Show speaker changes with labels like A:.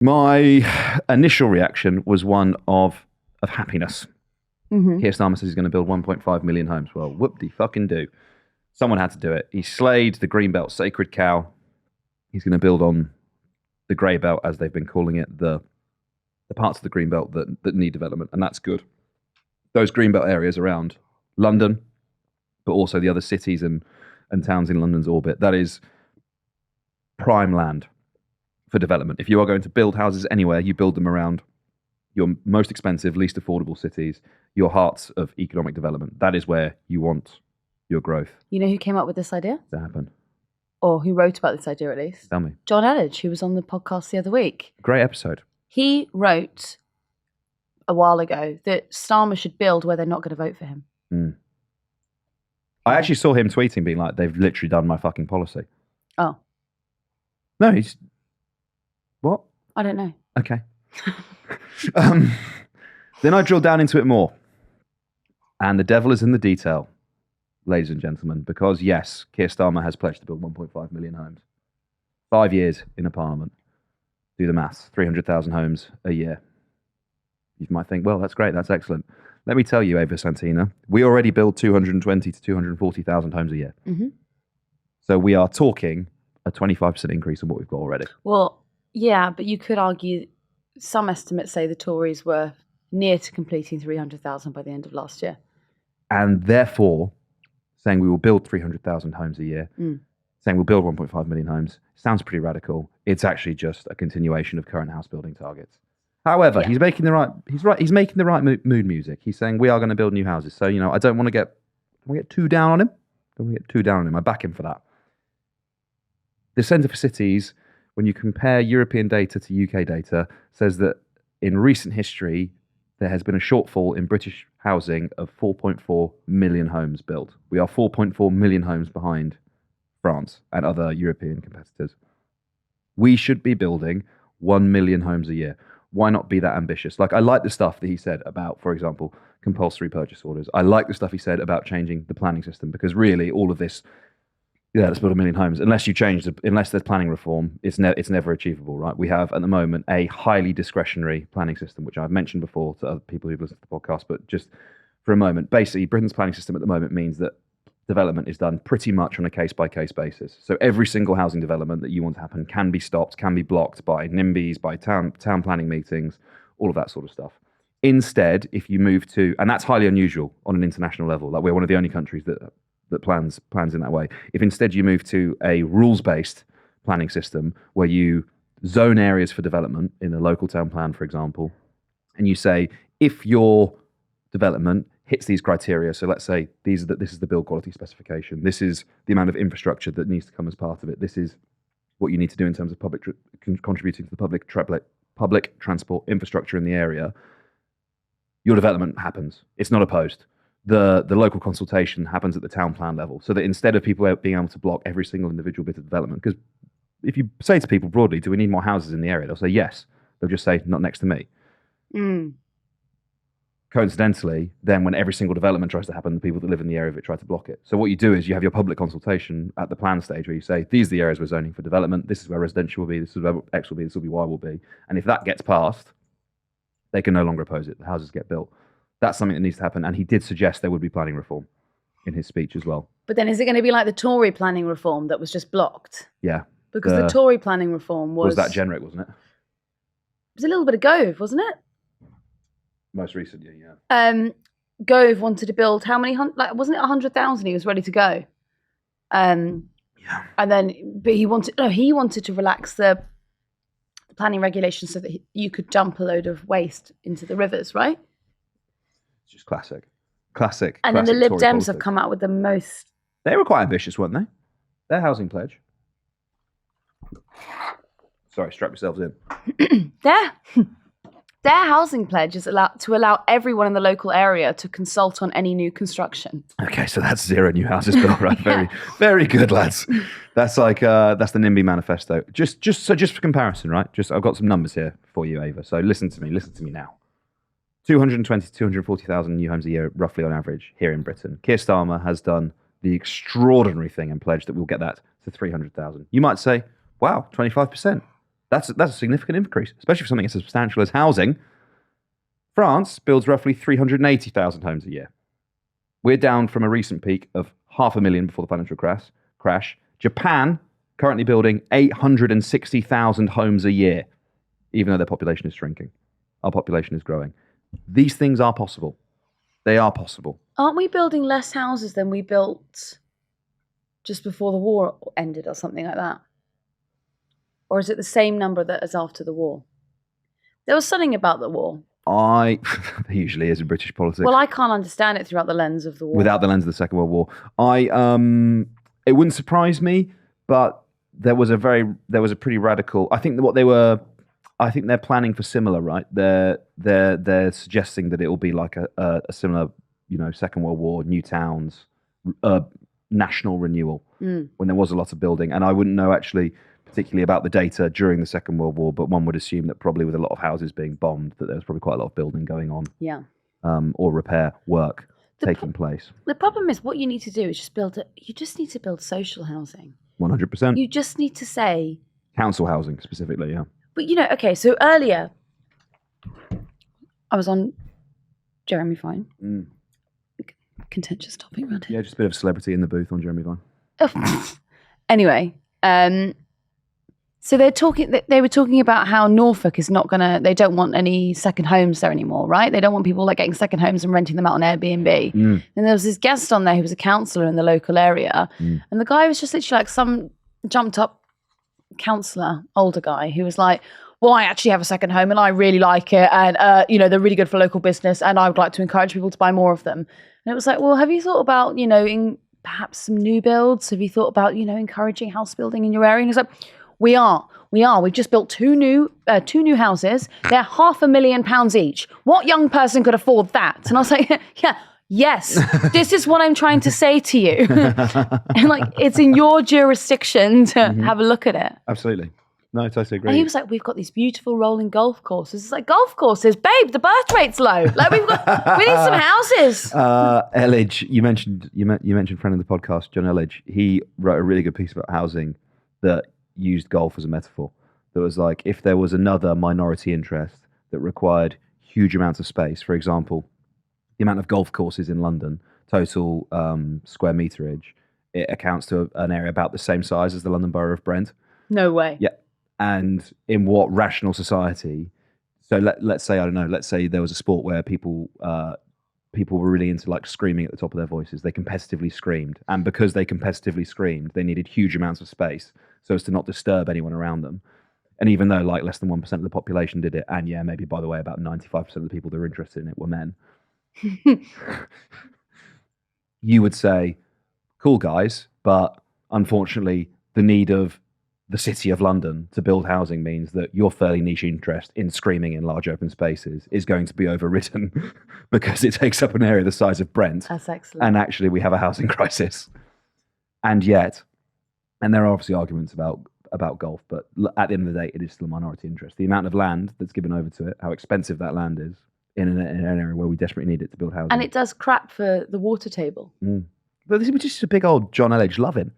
A: My initial reaction was one of happiness. Mm-hmm. Keir Starmer says he's going to build 1.5 million homes. Well, whoop-de-fucking-do. Someone had to do it. He slayed the Greenbelt sacred cow. He's going to build on the grey belt, as they've been calling it, the parts of the Greenbelt that need development, and that's good. Those Greenbelt areas around London, but also the other cities and towns in London's orbit, that is prime land for development. If you are going to build houses anywhere, you build them around your most expensive, least affordable cities, your hearts of economic development. That is where you want your growth.
B: You know who came up with this idea?
A: To happen.
B: Or who wrote about this idea, at least?
A: Tell me.
B: John Elledge, who was on the podcast the other week.
A: Great episode.
B: He wrote a while ago that Starmer should build where they're not going to vote for him.
A: Mm. I actually saw him tweeting, being like, they've literally done my fucking policy.
B: Oh.
A: No, he's... What?
B: I don't know.
A: Okay. Then I drilled down into it more. And the devil is in the detail, ladies and gentlemen, because yes, Keir Starmer has pledged to build 1.5 million homes. 5 years in a parliament. Do the maths. 300,000 homes a year. You might think, well, that's great. That's excellent. Let me tell you, Ava Santina, we already build 220 to 240,000 homes a year. Mm-hmm. So we are talking a 25% increase on what we've got already.
B: Well, yeah, but you could argue some estimates say the Tories were near to completing 300,000 by the end of last year.
A: And therefore, saying we will build 300,000 homes a year, saying we'll build 1.5 million homes, sounds pretty radical. It's actually just a continuation of current house building targets. However, he's making the right mood music. He's saying we are going to build new houses. So, I don't want to get too down on him. I back him for that. The Centre for Cities, when you compare European data to UK data, says that in recent history, there has been a shortfall in British housing of 4.4 million homes built. We are 4.4 million homes behind France and other European competitors. We should be building 1 million homes a year. Why not be that ambitious? Like, I like the stuff that he said about, for example, compulsory purchase orders. I like the stuff he said about changing the planning system, because really all of this, let's build 1 million homes. Unless there's planning reform, it's never achievable, right? We have at the moment a highly discretionary planning system, which I've mentioned before to other people who've listened to the podcast, but just for a moment, basically Britain's planning system at the moment means that development is done pretty much on a case-by-case basis. So every single housing development that you want to happen can be stopped, can be blocked by NIMBYs, by town planning meetings, all of that sort of stuff. Instead, if you move to, and that's highly unusual on an international level, like we're one of the only countries that plans in that way. If instead you move to a rules-based planning system where you zone areas for development in a local town plan, for example, and you say, if your development hits these criteria, so let's say this is the build quality specification, this is the amount of infrastructure that needs to come as part of it, this is what you need to do in terms of contributing to the public transport infrastructure in the area, your development happens. It's not opposed. The local consultation happens at the town plan level, so that instead of people being able to block every single individual bit of development, because if you say to people broadly, do we need more houses in the area? They'll say yes. They'll just say, not next to me. Coincidentally, then when every single development tries to happen, the people that live in the area of it try to block it. So what you do is you have your public consultation at the plan stage where you say, these are the areas we're zoning for development, this is where residential will be, this is where X will be, this will be Y will be. And if that gets passed, they can no longer oppose it. The houses get built. That's something that needs to happen. And he did suggest there would be planning reform in his speech as well.
B: But then is it going to be like the Tory planning reform that was just blocked?
A: Yeah.
B: Because the Tory planning reform was
A: that generic, wasn't it?
B: It was a little bit of Gove, wasn't it?
A: Most recently, yeah.
B: Gove wanted to build how many? Wasn't it 100,000? He was ready to go.
A: Yeah.
B: And then, but he wanted to relax the planning regulations so that you could dump a load of waste into the rivers, right?
A: It's just classic.
B: And then the Lib Dems have come out with the most.
A: They were quite ambitious, weren't they? Their housing pledge. Sorry, strap yourselves in.
B: Their housing pledge is to allow everyone in the local area to consult on any new construction.
A: Okay, so that's 0 new houses built, right? Very, very good, lads. That's like that's the NIMBY manifesto. Just for comparison, right? I've got some numbers here for you, Ava. So listen to me now. 220 to 240,000 new homes a year, roughly on average, here in Britain. Keir Starmer has done the extraordinary thing and pledged that we'll get that to 300,000. You might say, wow, 25%. That's a significant increase, especially for something as substantial as housing. France builds roughly 380,000 homes a year. We're down from a recent peak of 500,000 before the financial crash. Japan currently building 860,000 homes a year, even though their population is shrinking. Our population is growing. These things are possible. They are possible.
B: Aren't we building less houses than we built just before the war ended or something like that? Or is it the same number that as after the war? There was something about the war.
A: There usually is in British politics.
B: Well, I can't understand it throughout the lens of the war.
A: Without the lens of the Second World War. It wouldn't surprise me, but there was a pretty radical. I think they're planning for similar, right? They're suggesting that it will be like a similar, Second World War, new towns, national renewal when there was a lot of building. And I wouldn't know actually particularly about the data during the Second World War, but one would assume that probably with a lot of houses being bombed, that there was probably quite a lot of building going on.
B: Yeah.
A: Or repair work taking place.
B: The problem is what you need to do is you just need to build social housing.
A: 100%.
B: You just need to say...
A: Council housing specifically, yeah.
B: But, okay, so earlier, I was on Jeremy Vine. Contentious topic around here.
A: Yeah, just a bit of celebrity in the booth on Jeremy Vine.
B: Anyway, so they were talking about how Norfolk is not they don't want any second homes there anymore, right? They don't want people getting second homes and renting them out on Airbnb. And there was this guest on there who was a councillor in the local area. And the guy was just literally like some jumped up councillor, older guy, who was like, well, I actually have a second home and I really like it. And, they're really good for local business and I would like to encourage people to buy more of them. And it was like, well, have you thought about, in perhaps some new builds? Have you thought about, encouraging house building in your area? And he's like, We are. We've just built two new houses. They're £500,000 each. What young person could afford that? And I was like, yes, this is what I'm trying to say to you. And it's in your jurisdiction to have a look at it.
A: Absolutely. No, I totally agree.
B: And he was like, we've got these beautiful rolling golf courses. It's like, golf courses? Babe, the birth rate's low. We need some houses.
A: Elledge, you mentioned friend of the podcast, John Elledge. He wrote a really good piece about housing that used golf as a metaphor. That was like, if there was another minority interest that required huge amounts of space, for example, the amount of golf courses in London, total square meterage, it accounts to an area about the same size as the London Borough of Brent.
B: No way.
A: Yeah. And in what rational society, so let's say, I don't know, let's say there was a sport where people were really into screaming at the top of their voices. They competitively screamed. And because they competitively screamed, they needed huge amounts of space so as to not disturb anyone around them. And even though less than 1% of the population did it, and maybe by the way, about 95% of the people that were interested in it were men, you would say, cool guys, but unfortunately the need of the City of London to build housing means that your fairly niche interest in screaming in large open spaces is going to be overridden because it takes up an area the size of Brent.
B: That's excellent.
A: And actually we have a housing crisis. And yet, and there are obviously arguments about golf, but at the end of the day, it is still a minority interest. The amount of land that's given over to it, how expensive that land is in an area where we desperately need it to build housing.
B: And it does crap for the water table.
A: But this is just a big old John Elledge loving.